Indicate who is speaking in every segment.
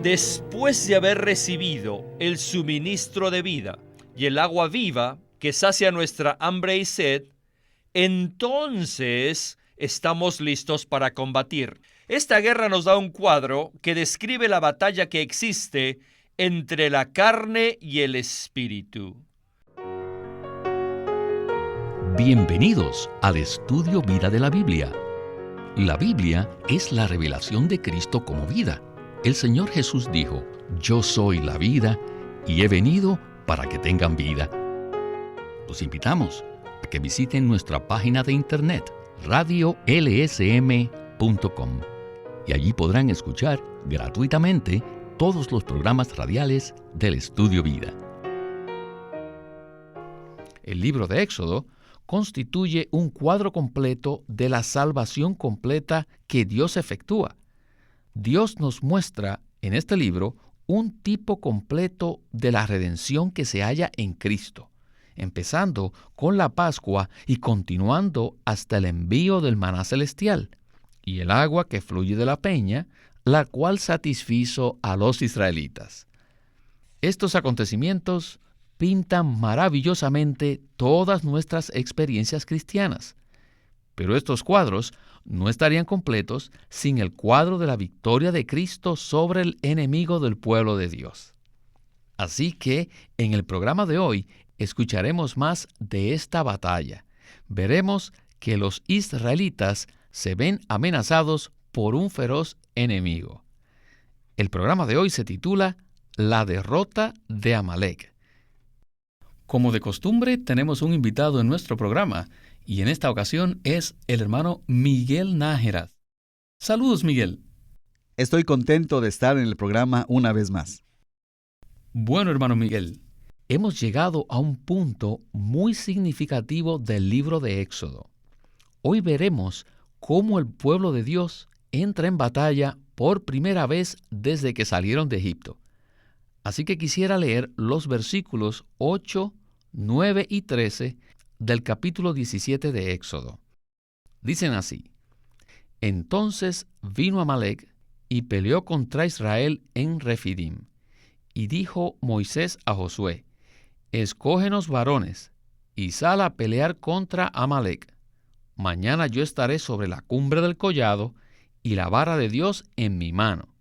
Speaker 1: Después de haber recibido el suministro de vida y el agua viva que sacia nuestra hambre y sed, entonces estamos listos para combatir. Esta guerra nos da un cuadro que describe la batalla que existe entre la carne y el espíritu.
Speaker 2: Bienvenidos al Estudio Vida de la Biblia. La Biblia es la revelación de Cristo como vida. El Señor Jesús dijo: "Yo soy la vida y he venido para que tengan vida". Los invitamos a que visiten nuestra página de internet radiolsm.com y allí podrán escuchar gratuitamente todos los programas radiales del Estudio Vida. El libro de Éxodo constituye un cuadro completo de la salvación completa que Dios efectúa. Dios nos muestra en este libro un tipo completo de la redención que se halla en Cristo, empezando con la Pascua y continuando hasta el envío del maná celestial y el agua que fluye de la peña, la cual satisfizo a los israelitas. Estos acontecimientos pintan maravillosamente todas nuestras experiencias cristianas, pero estos cuadros no estarían completos sin el cuadro de la victoria de Cristo sobre el enemigo del pueblo de Dios. Así que en el programa de hoy escucharemos más de esta batalla. Veremos que los israelitas se ven amenazados por un feroz enemigo. El programa de hoy se titula La derrota de Amalek. Como de costumbre, tenemos un invitado en nuestro programa, y en esta ocasión es el hermano Miguel Nájera. Saludos, Miguel.
Speaker 3: Estoy contento de estar en el programa una vez más.
Speaker 2: Bueno, hermano Miguel, hemos llegado a un punto muy significativo del libro de Éxodo. Hoy veremos cómo el pueblo de Dios entra en batalla por primera vez desde que salieron de Egipto. Así que quisiera leer los versículos 8, 9 y 13 del capítulo 17 de Éxodo. Dicen así: Entonces vino Amalek y peleó contra Israel en Refidim. Y dijo Moisés a Josué: Escógenos varones y sal a pelear contra Amalek. Mañana yo estaré sobre la cumbre del collado y la vara de Dios en mi mano.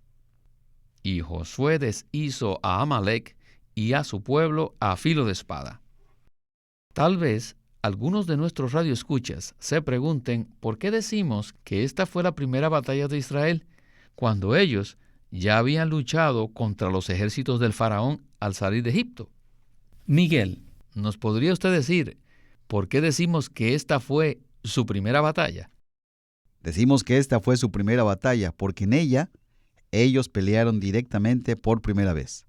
Speaker 2: Y Josué deshizo a Amalek y a su pueblo a filo de espada. Tal vez algunos de nuestros radioescuchas se pregunten por qué decimos que esta fue la primera batalla de Israel, cuando ellos ya habían luchado contra los ejércitos del faraón al salir de Egipto. Miguel, ¿nos podría usted decir por qué decimos que esta fue su primera batalla?
Speaker 3: Decimos que esta fue su primera batalla porque en ella ellos pelearon directamente por primera vez.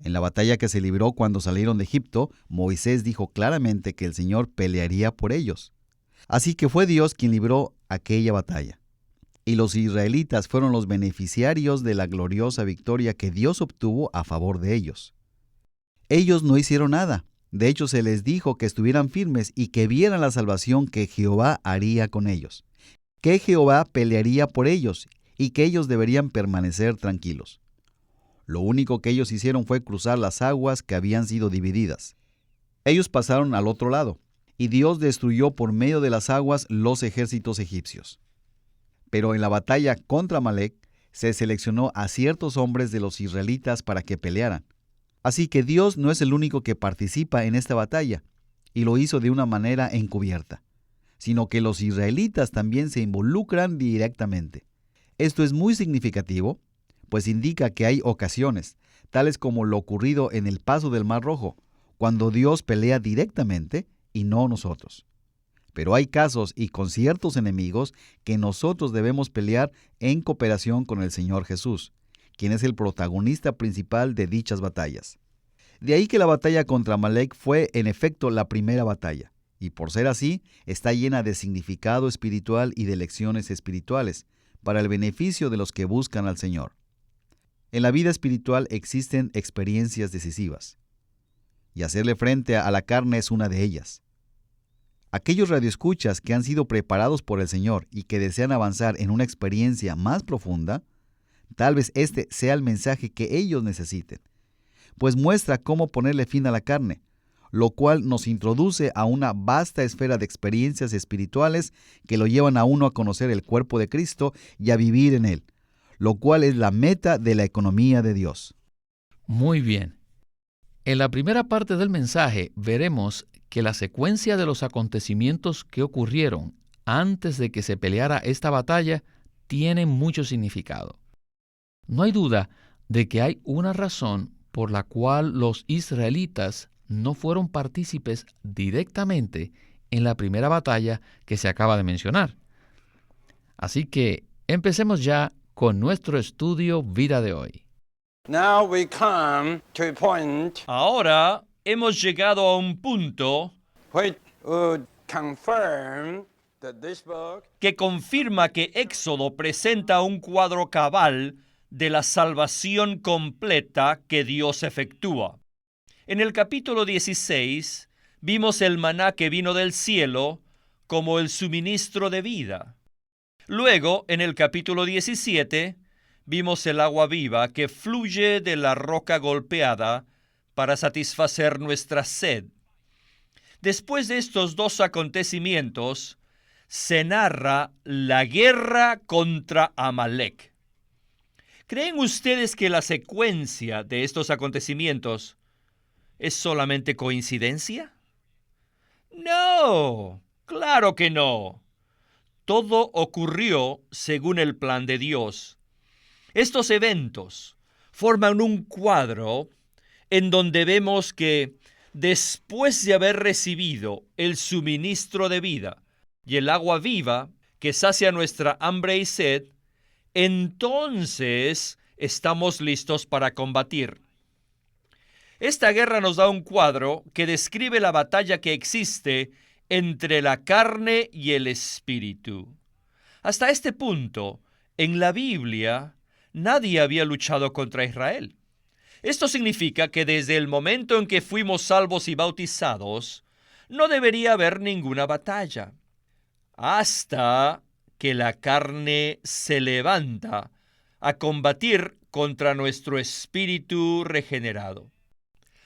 Speaker 3: En la batalla que se libró cuando salieron de Egipto, Moisés dijo claramente que el Señor pelearía por ellos. Así que fue Dios quien libró aquella batalla. Y los israelitas fueron los beneficiarios de la gloriosa victoria que Dios obtuvo a favor de ellos. Ellos no hicieron nada. De hecho, se les dijo que estuvieran firmes y que vieran la salvación que Jehová haría con ellos, que Jehová pelearía por ellos y que ellos deberían permanecer tranquilos. Lo único que ellos hicieron fue cruzar las aguas que habían sido divididas. Ellos pasaron al otro lado, y Dios destruyó por medio de las aguas los ejércitos egipcios. Pero en la batalla contra Amalek se seleccionó a ciertos hombres de los israelitas para que pelearan. Así que Dios no es el único que participa en esta batalla, y lo hizo de una manera encubierta, sino que los israelitas también se involucran directamente. Esto es muy significativo, pues indica que hay ocasiones, tales como lo ocurrido en el paso del Mar Rojo, cuando Dios pelea directamente y no nosotros. Pero hay casos y con ciertos enemigos que nosotros debemos pelear en cooperación con el Señor Jesús, quien es el protagonista principal de dichas batallas. De ahí que la batalla contra Amalek fue en efecto la primera batalla, y por ser así, está llena de significado espiritual y de lecciones espirituales, para el beneficio de los que buscan al Señor. En la vida espiritual existen experiencias decisivas, y hacerle frente a la carne es una de ellas. Aquellos radioescuchas que han sido preparados por el Señor y que desean avanzar en una experiencia más profunda, Tal vez este sea el mensaje que ellos necesiten, pues muestra cómo ponerle fin a la carne, lo cual nos introduce a una vasta esfera de experiencias espirituales que lo llevan a uno a conocer el cuerpo de Cristo y a vivir en él, lo cual es la meta de la economía de Dios.
Speaker 2: Muy bien. En la primera parte del mensaje veremos que la secuencia de los acontecimientos que ocurrieron antes de que se peleara esta batalla tiene mucho significado. No hay duda de que hay una razón por la cual los israelitas no fueron partícipes directamente en la primera batalla que se acaba de mencionar. Así que empecemos ya con nuestro estudio vida de hoy.
Speaker 4: Now we come to a point
Speaker 1: Ahora hemos llegado a un punto
Speaker 4: which would confirm that this book
Speaker 1: que confirma que Éxodo presenta un cuadro cabal de la salvación completa que Dios efectúa. En el capítulo 16 vimos el maná que vino del cielo como el suministro de vida. Luego, en el capítulo 17, vimos el agua viva que fluye de la roca golpeada para satisfacer nuestra sed. Después de estos dos acontecimientos, se narra la guerra contra Amalek. ¿Creen ustedes que la secuencia de estos acontecimientos es solamente coincidencia? No, claro que no. Todo ocurrió según el plan de Dios. Estos eventos forman un cuadro en donde vemos que después de haber recibido el suministro de vida y el agua viva que sacia nuestra hambre y sed, entonces estamos listos para combatir. Esta guerra nos da un cuadro que describe la batalla que existe entre la carne y el espíritu. Hasta este punto, en la Biblia, nadie había luchado contra Israel. Esto significa que desde el momento en que fuimos salvos y bautizados, no debería haber ninguna batalla, hasta que la carne se levanta a combatir contra nuestro espíritu regenerado.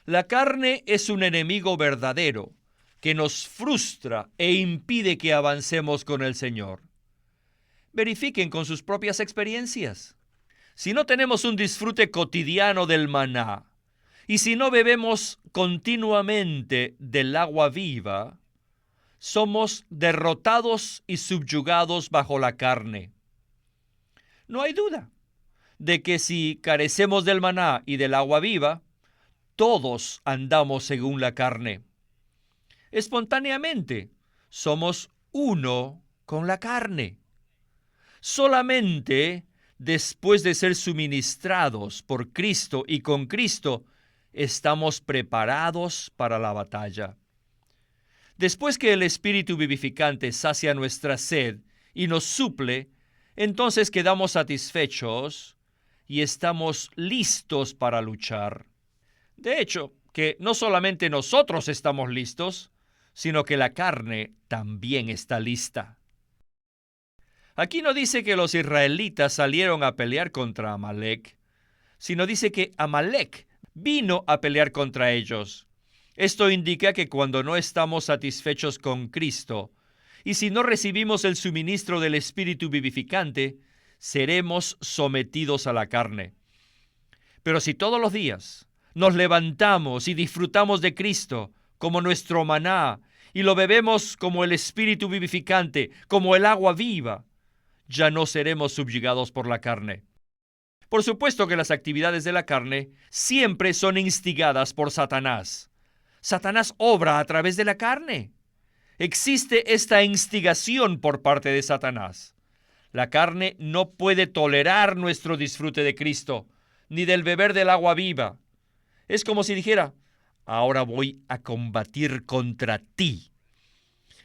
Speaker 1: La carne es un enemigo verdadero que nos frustra e impide que avancemos con el Señor. Verifiquen con sus propias experiencias. Si no tenemos un disfrute cotidiano del maná, y si no bebemos continuamente del agua viva, somos derrotados y subyugados bajo la carne. No hay duda de que si carecemos del maná y del agua viva, todos andamos según la carne. Espontáneamente, somos uno con la carne. Solamente después de ser suministrados por Cristo y con Cristo, estamos preparados para la batalla. Después que el Espíritu vivificante sacia nuestra sed y nos suple, entonces quedamos satisfechos y estamos listos para luchar. De hecho, que no solamente nosotros estamos listos, sino que la carne también está lista. Aquí no dice que los israelitas salieron a pelear contra Amalek, sino dice que Amalek vino a pelear contra ellos. Esto indica que cuando no estamos satisfechos con Cristo, y si no recibimos el suministro del Espíritu vivificante, seremos sometidos a la carne. Pero si todos los días nos levantamos y disfrutamos de Cristo como nuestro maná, y lo bebemos como el Espíritu vivificante, como el agua viva, ya no seremos subyugados por la carne. Por supuesto que las actividades de la carne siempre son instigadas por Satanás. Satanás obra a través de la carne. Existe esta instigación por parte de Satanás. La carne no puede tolerar nuestro disfrute de Cristo, ni del beber del agua viva. Es como si dijera, ahora voy a combatir contra ti.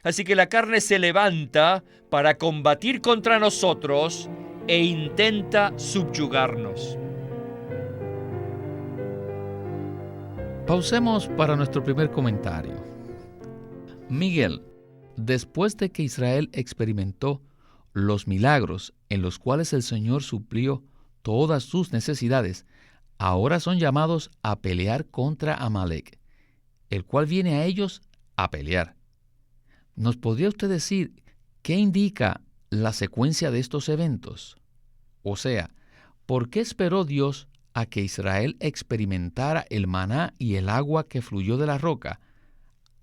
Speaker 1: Así que la carne se levanta para combatir contra nosotros e intenta subyugarnos.
Speaker 2: Pausemos para nuestro primer comentario. Miguel, después de que Israel experimentó los milagros en los cuales el Señor suplió todas sus necesidades, ahora son llamados a pelear contra Amalek, el cual viene a ellos a pelear. ¿Nos podría usted decir qué indica la secuencia de estos eventos? O sea, ¿por qué esperó Dios a que Israel experimentara el maná y el agua que fluyó de la roca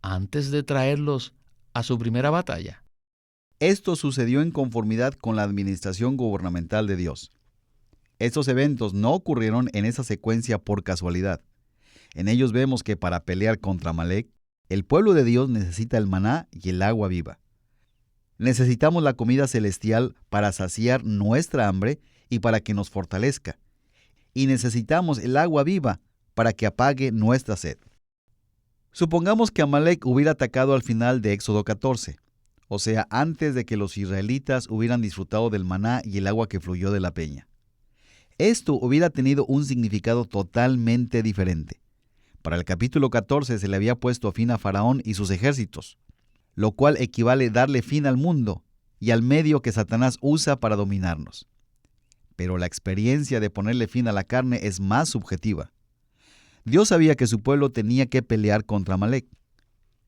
Speaker 2: antes de traerlos a su primera batalla?
Speaker 3: Esto sucedió en conformidad con la administración gubernamental de Dios. Estos eventos no ocurrieron en esa secuencia por casualidad. En ellos vemos que para pelear contra Amalek, el pueblo de Dios necesita el maná y el agua viva. Necesitamos la comida celestial para saciar nuestra hambre y para que nos fortalezca. Y necesitamos el agua viva para que apague nuestra sed. Supongamos que Amalek hubiera atacado al final de Éxodo 14, o sea, antes de que los israelitas hubieran disfrutado del maná y el agua que fluyó de la peña. Esto hubiera tenido un significado totalmente diferente. Para el capítulo 14 se le había puesto fin a Faraón y sus ejércitos, lo cual equivale a darle fin al mundo y al medio que Satanás usa para dominarnos. Pero la experiencia de ponerle fin a la carne es más subjetiva. Dios sabía que su pueblo tenía que pelear contra Amalek,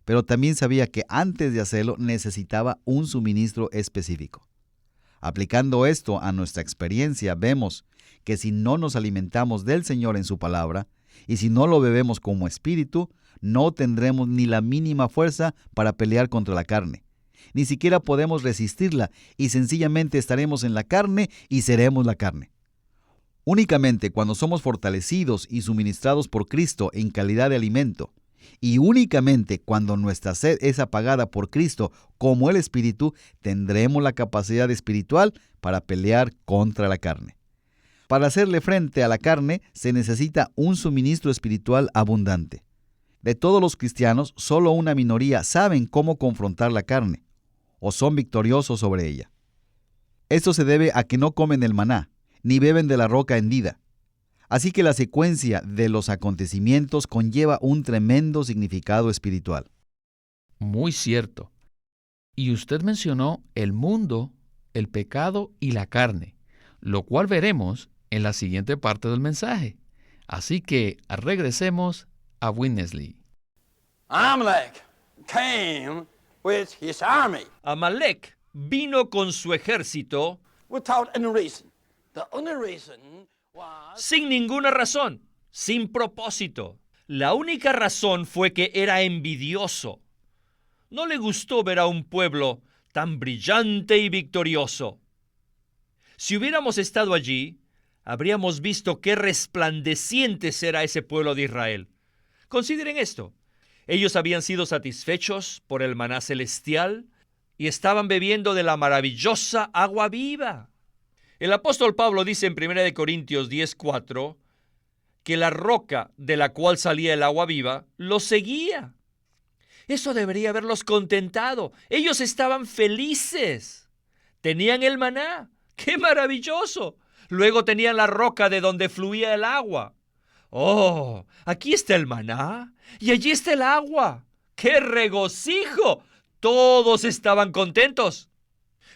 Speaker 3: pero también sabía que antes de hacerlo necesitaba un suministro específico. Aplicando esto a nuestra experiencia, vemos que si no nos alimentamos del Señor en su palabra, y si no lo bebemos como espíritu, no tendremos ni la mínima fuerza para pelear contra la carne. Ni siquiera podemos resistirla y sencillamente estaremos en la carne y seremos la carne. Únicamente cuando somos fortalecidos y suministrados por Cristo en calidad de alimento, y únicamente cuando nuestra sed es apagada por Cristo como el Espíritu, tendremos la capacidad espiritual para pelear contra la carne. Para hacerle frente a la carne se necesita un suministro espiritual abundante. De todos los cristianos, solo una minoría saben cómo confrontar la carne, o son victoriosos sobre ella. Esto se debe a que no comen el maná, ni beben de la roca hendida. Así que la secuencia de los acontecimientos conlleva un tremendo significado espiritual.
Speaker 2: Muy cierto. Y usted mencionó el mundo, el pecado y la carne, lo cual veremos en la siguiente parte del mensaje. Así que regresemos a Witness Lee.
Speaker 4: Amalek came with his army
Speaker 1: Amalek vino con su ejército
Speaker 4: without any reason. The only reason was
Speaker 1: sin ninguna razón, sin propósito. La única razón fue que era envidioso. No le gustó ver a un pueblo tan brillante y victorioso. Si hubiéramos estado allí, habríamos visto qué resplandeciente era ese pueblo de Israel. Consideren esto. Ellos habían sido satisfechos por el maná celestial y estaban bebiendo de la maravillosa agua viva. El apóstol Pablo dice en 1 Corintios 10:4 que la roca de la cual salía el agua viva los seguía. Eso debería haberlos contentado. Ellos estaban felices. Tenían el maná. ¡Qué maravilloso! Luego tenían la roca de donde fluía el agua. ¡Oh! Aquí está el maná y allí está el agua. ¡Qué regocijo! Todos estaban contentos.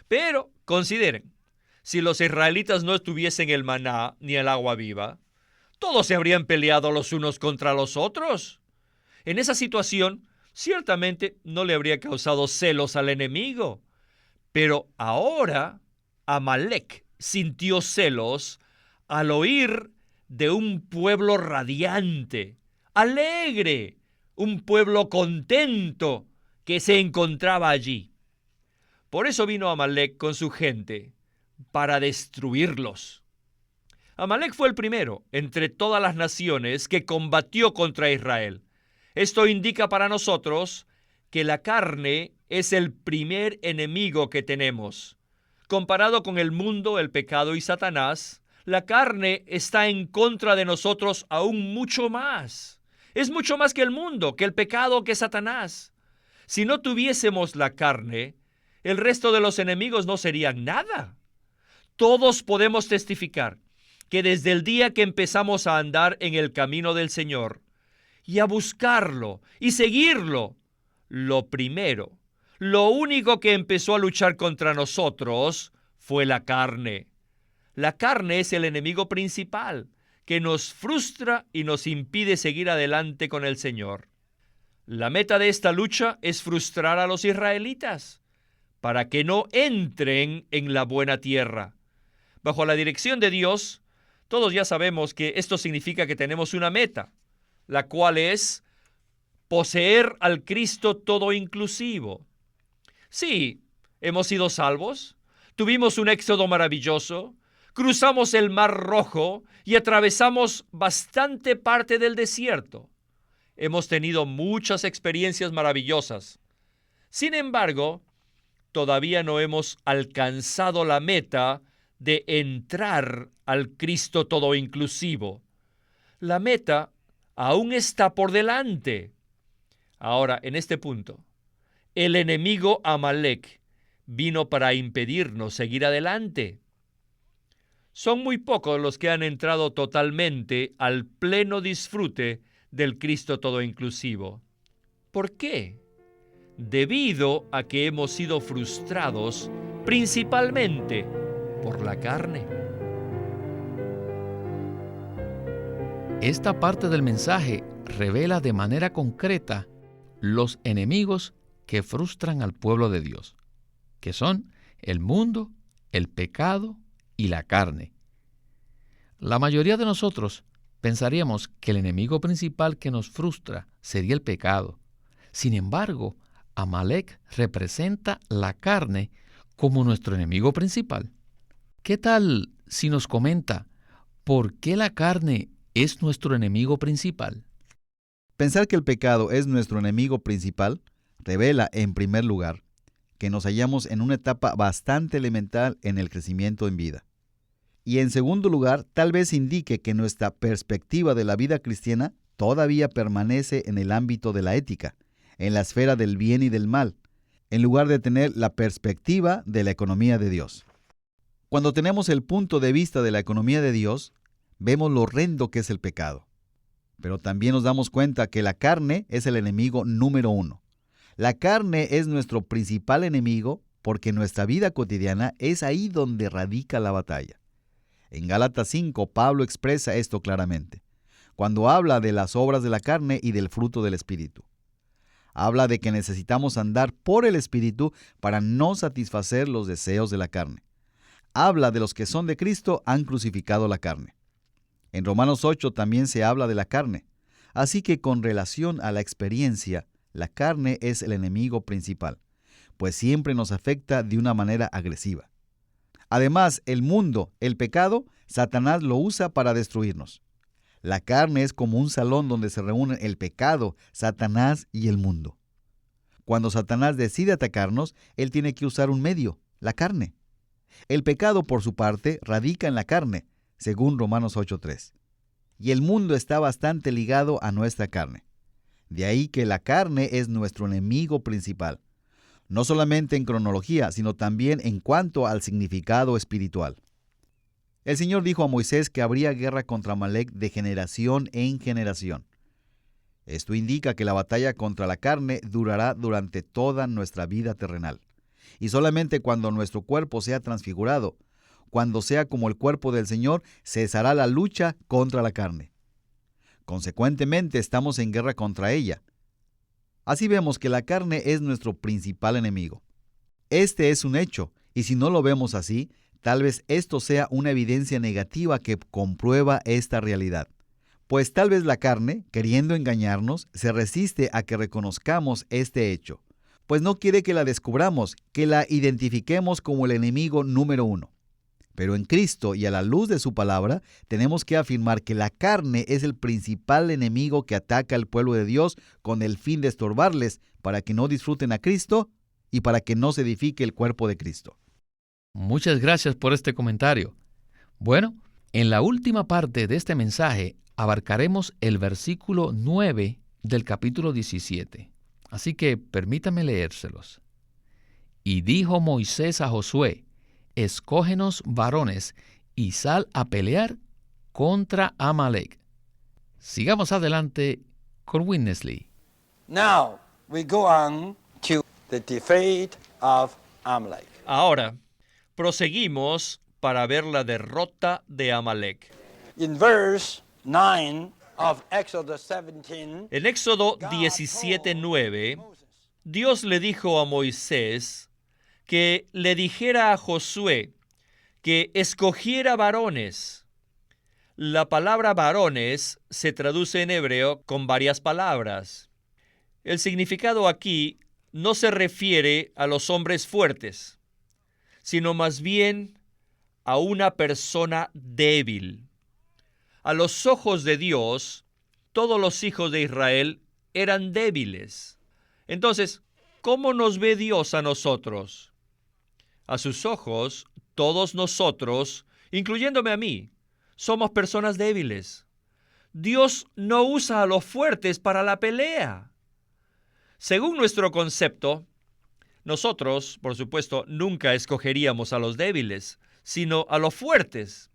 Speaker 1: Pero, consideren, si los israelitas no tuviesen el maná ni el agua viva, todos se habrían peleado los unos contra los otros. En esa situación, ciertamente no le habría causado celos al enemigo. Pero ahora, Amalek sintió celos al oír de un pueblo radiante, alegre, un pueblo contento que se encontraba allí. Por eso vino Amalek con su gente para destruirlos. Amalek fue el primero entre todas las naciones que combatió contra Israel. Esto indica para nosotros que la carne es el primer enemigo que tenemos. Comparado con el mundo, el pecado y Satanás, la carne está en contra de nosotros aún mucho más. Es mucho más que el mundo, que el pecado, que Satanás. Si no tuviésemos la carne, el resto de los enemigos no serían nada. Todos podemos testificar que desde el día que empezamos a andar en el camino del Señor y a buscarlo y seguirlo, lo primero, lo único que empezó a luchar contra nosotros fue la carne. La carne es el enemigo principal que nos frustra y nos impide seguir adelante con el Señor. La meta de esta lucha es frustrar a los israelitas para que no entren en la buena tierra. Bajo la dirección de Dios, todos ya sabemos que esto significa que tenemos una meta, la cual es poseer al Cristo todo inclusivo. Sí, hemos sido salvos, tuvimos un éxodo maravilloso, cruzamos el Mar Rojo y atravesamos bastante parte del desierto. Hemos tenido muchas experiencias maravillosas. Sin embargo, todavía no hemos alcanzado la meta de entrar al Cristo todo inclusivo. La meta aún está por delante. Ahora, en este punto, el enemigo Amalek vino para impedirnos seguir adelante. Son muy pocos los que han entrado totalmente al pleno disfrute del Cristo todo inclusivo. ¿Por qué? Debido a que hemos sido frustrados principalmente por la carne.
Speaker 2: Esta parte del mensaje revela de manera concreta los enemigos que frustran al pueblo de Dios, que son el mundo, el pecado y la carne. La mayoría de nosotros pensaríamos que el enemigo principal que nos frustra sería el pecado. Sin embargo, Amalek representa la carne como nuestro enemigo principal. ¿Qué tal si nos comenta por qué la carne es nuestro enemigo principal?
Speaker 3: Pensar que el pecado es nuestro enemigo principal revela, en primer lugar, que nos hallamos en una etapa bastante elemental en el crecimiento en vida. Y en segundo lugar, tal vez indique que nuestra perspectiva de la vida cristiana todavía permanece en el ámbito de la ética, en la esfera del bien y del mal, en lugar de tener la perspectiva de la economía de Dios. Cuando tenemos el punto de vista de la economía de Dios, vemos lo horrendo que es el pecado. Pero también nos damos cuenta que la carne es el enemigo número uno. La carne es nuestro principal enemigo porque en nuestra vida cotidiana es ahí donde radica la batalla. En Gálatas 5, Pablo expresa esto claramente, cuando habla de las obras de la carne y del fruto del Espíritu. Habla de que necesitamos andar por el Espíritu para no satisfacer los deseos de la carne. Habla de los que son de Cristo han crucificado la carne. En Romanos 8 también se habla de la carne. Así que con relación a la experiencia, la carne es el enemigo principal, pues siempre nos afecta de una manera agresiva. Además, el mundo, el pecado, Satanás lo usa para destruirnos. La carne es como un salón donde se reúnen el pecado, Satanás y el mundo. Cuando Satanás decide atacarnos, él tiene que usar un medio, la carne. El pecado, por su parte, radica en la carne, según Romanos 8:3. Y el mundo está bastante ligado a nuestra carne. De ahí que la carne es nuestro enemigo principal, no solamente en cronología, sino también en cuanto al significado espiritual. El Señor dijo a Moisés que habría guerra contra Amalek de generación en generación. Esto indica que la batalla contra la carne durará durante toda nuestra vida terrenal. Y solamente cuando nuestro cuerpo sea transfigurado, cuando sea como el cuerpo del Señor, cesará la lucha contra la carne. Consecuentemente, estamos en guerra contra ella. Así vemos que la carne es nuestro principal enemigo. Este es un hecho, y si no lo vemos así, tal vez esto sea una evidencia negativa que comprueba esta realidad. Pues tal vez la carne, queriendo engañarnos, se resiste a que reconozcamos este hecho, pues no quiere que la descubramos, que la identifiquemos como el enemigo número uno. Pero en Cristo y a la luz de su palabra, tenemos que afirmar que la carne es el principal enemigo que ataca al pueblo de Dios con el fin de estorbarles para que no disfruten a Cristo y para que no se edifique el cuerpo de Cristo.
Speaker 2: Muchas gracias por este comentario. Bueno, en la última parte de este mensaje abarcaremos el versículo 9 del capítulo 17. Así que permítame leérselos. Y dijo Moisés a Josué: escógenos varones y sal a pelear contra Amalek. Sigamos adelante con Witness Lee.
Speaker 4: Now we go on to the defeat of Amalek.
Speaker 1: Ahora, proseguimos para ver la derrota de Amalek.
Speaker 4: In verse 9 of Exodus 17,
Speaker 1: En Éxodo
Speaker 4: God
Speaker 1: 17:9,
Speaker 4: told Moses,
Speaker 1: Dios le dijo a Moisés que le dijera a Josué que escogiera varones. La palabra varones se traduce en hebreo con varias palabras. El significado aquí no se refiere a los hombres fuertes, sino más bien a una persona débil. A los ojos de Dios, todos los hijos de Israel eran débiles. Entonces, ¿cómo nos ve Dios a nosotros? A sus ojos, todos nosotros, incluyéndome a mí, somos personas débiles. Dios no usa a los fuertes para la pelea. Según nuestro concepto, nosotros, por supuesto, nunca escogeríamos a los débiles, sino a los fuertes.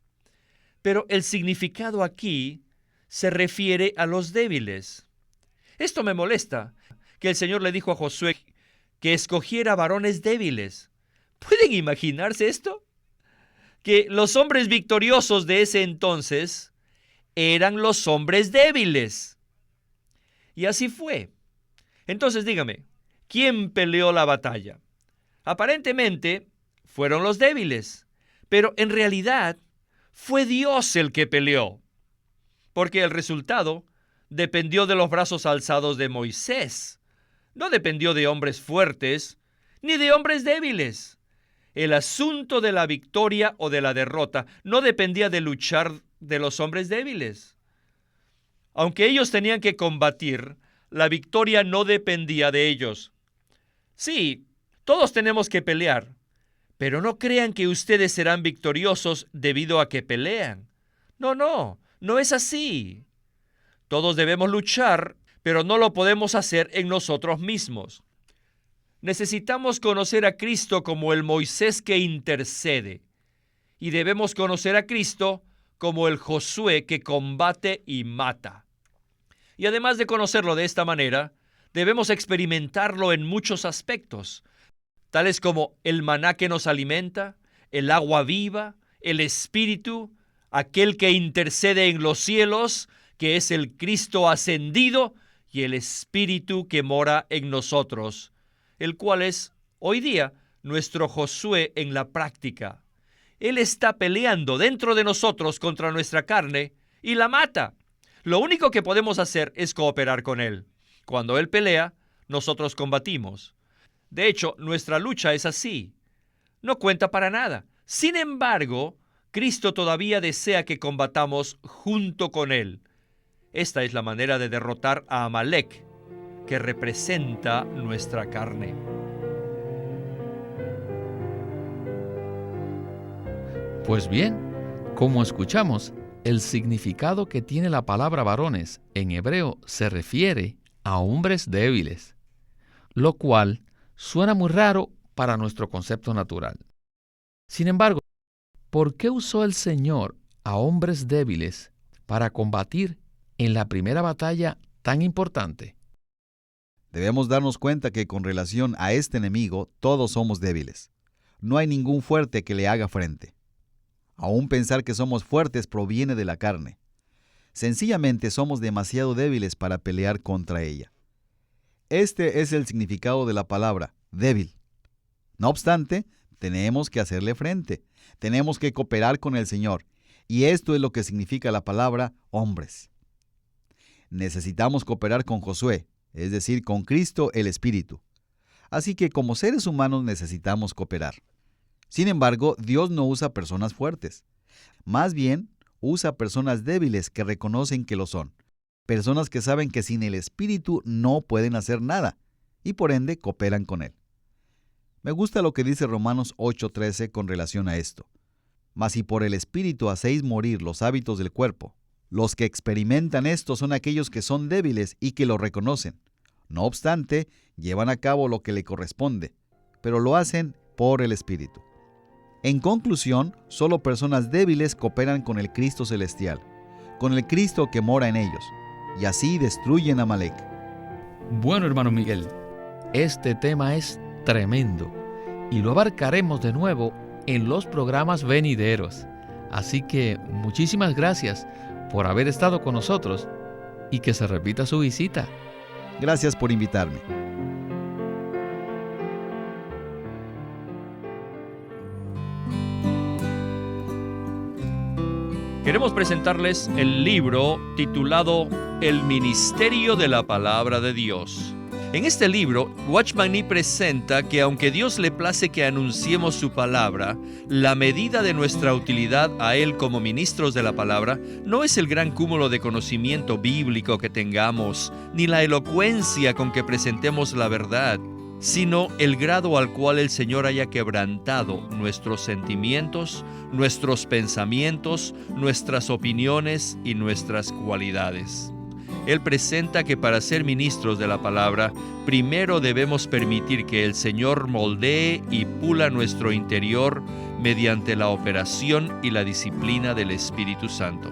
Speaker 1: Pero el significado aquí se refiere a los débiles. Esto me molesta, que el Señor le dijo a Josué que escogiera varones débiles. ¿Pueden imaginarse esto? Que los hombres victoriosos de ese entonces eran los hombres débiles. Y así fue. Entonces dígame, ¿quién peleó la batalla? Aparentemente fueron los débiles, pero en realidad fue Dios el que peleó, porque el resultado dependió de los brazos alzados de Moisés. No dependió de hombres fuertes ni de hombres débiles. El asunto de la victoria o de la derrota no dependía de luchar de los hombres débiles. Aunque ellos tenían que combatir, la victoria no dependía de ellos. Sí, todos tenemos que pelear, pero no crean que ustedes serán victoriosos debido a que pelean. No es así. Todos debemos luchar, pero no lo podemos hacer en nosotros mismos. Necesitamos conocer a Cristo como el Moisés que intercede, y debemos conocer a Cristo como el Josué que combate y mata. Y además de conocerlo de esta manera, debemos experimentarlo en muchos aspectos, tales como el maná que nos alimenta, el agua viva, el Espíritu, aquel que intercede en los cielos, que es el Cristo ascendido, y el Espíritu que mora en nosotros, el cual es, hoy día, nuestro Josué en la práctica. Él está peleando dentro de nosotros contra nuestra carne y la mata. Lo único que podemos hacer es cooperar con Él. Cuando Él pelea, nosotros combatimos. De hecho, nuestra lucha es así. No cuenta para nada. Sin embargo, Cristo todavía desea que combatamos junto con Él. Esta es la manera de derrotar a Amalek, que representa nuestra carne.
Speaker 2: Pues bien, como escuchamos, el significado que tiene la palabra varones en hebreo se refiere a hombres débiles, lo cual suena muy raro para nuestro concepto natural. Sin embargo, ¿por qué usó el Señor a hombres débiles para combatir en la primera batalla tan importante?
Speaker 3: Debemos darnos cuenta que con relación a este enemigo, todos somos débiles. No hay ningún fuerte que le haga frente. Aún pensar que somos fuertes proviene de la carne. Sencillamente somos demasiado débiles para pelear contra ella. Este es el significado de la palabra, débil. No obstante, tenemos que hacerle frente. Tenemos que cooperar con el Señor. Y esto es lo que significa la palabra hombres. Necesitamos cooperar con Josué, es decir, con Cristo el Espíritu. Así que como seres humanos necesitamos cooperar. Sin embargo, Dios no usa personas fuertes. Más bien, usa personas débiles que reconocen que lo son. Personas que saben que sin el Espíritu no pueden hacer nada, y por ende cooperan con Él. Me gusta lo que dice Romanos 8:13 con relación a esto. Mas si por el Espíritu hacéis morir los hábitos del cuerpo, los que experimentan esto son aquellos que son débiles y que lo reconocen. No obstante, llevan a cabo lo que le corresponde, pero lo hacen por el Espíritu. En conclusión, solo personas débiles cooperan con el Cristo celestial, con el Cristo que mora en ellos, y así destruyen a Amalek.
Speaker 2: Bueno, hermano Miguel, este tema es tremendo y lo abarcaremos de nuevo en los programas venideros. Así que muchísimas gracias por haber estado con nosotros y que se repita su visita.
Speaker 3: Gracias por invitarme.
Speaker 1: Queremos presentarles el libro titulado El Ministerio de la Palabra de Dios. En este libro, Watchman Nee presenta que aunque Dios le place que anunciemos su palabra, la medida de nuestra utilidad a Él como ministros de la palabra no es el gran cúmulo de conocimiento bíblico que tengamos, ni la elocuencia con que presentemos la verdad, sino el grado al cual el Señor haya quebrantado nuestros sentimientos, nuestros pensamientos, nuestras opiniones y nuestras cualidades. Él presenta que para ser ministros de la palabra, primero debemos permitir que el Señor moldee y pula nuestro interior mediante la operación y la disciplina del Espíritu Santo.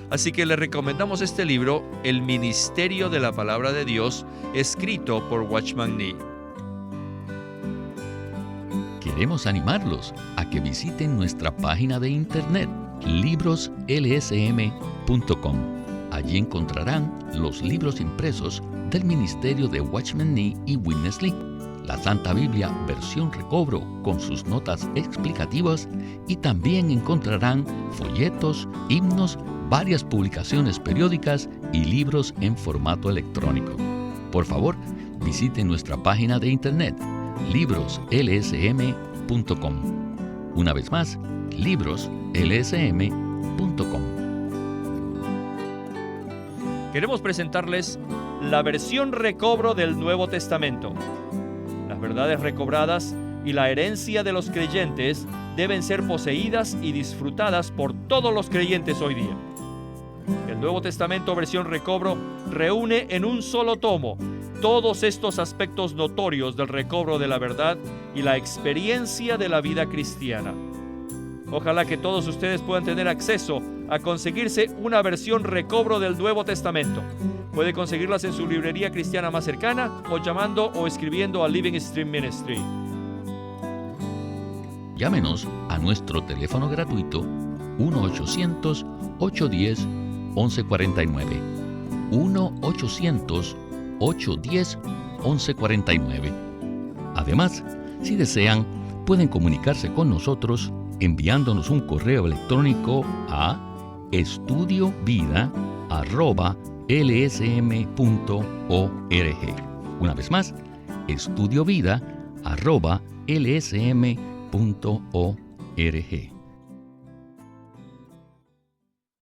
Speaker 1: Así que le recomendamos este libro, El Ministerio de la Palabra de Dios, escrito por Watchman Nee.
Speaker 2: Queremos animarlos a que visiten nuestra página de internet, libroslsm.com. Allí encontrarán los libros impresos del ministerio de Watchman Nee y Witness Lee, la Santa Biblia versión recobro con sus notas explicativas, y también encontrarán folletos, himnos, varias publicaciones periódicas y libros en formato electrónico. Por favor, visite nuestra página de internet, libroslsm.com. Una vez más, libroslsm.com.
Speaker 1: Queremos presentarles la versión recobro del Nuevo Testamento. Las verdades recobradas y la herencia de los creyentes deben ser poseídas y disfrutadas por todos los creyentes hoy día. El Nuevo Testamento versión recobro reúne en un solo tomo todos estos aspectos notorios del recobro de la verdad y la experiencia de la vida cristiana. Ojalá que todos ustedes puedan tener acceso a conseguirse una versión recobro del Nuevo Testamento. Puede conseguirlas en su librería cristiana más cercana o llamando o escribiendo a Living Stream Ministry.
Speaker 2: Llámenos a nuestro teléfono gratuito 1-800-810-1149. 1-800-810-1149. Además, si desean, pueden comunicarse con nosotros enviándonos un correo electrónico a estudiovida@lsm.org. Una vez más, estudiovida@lsm.org.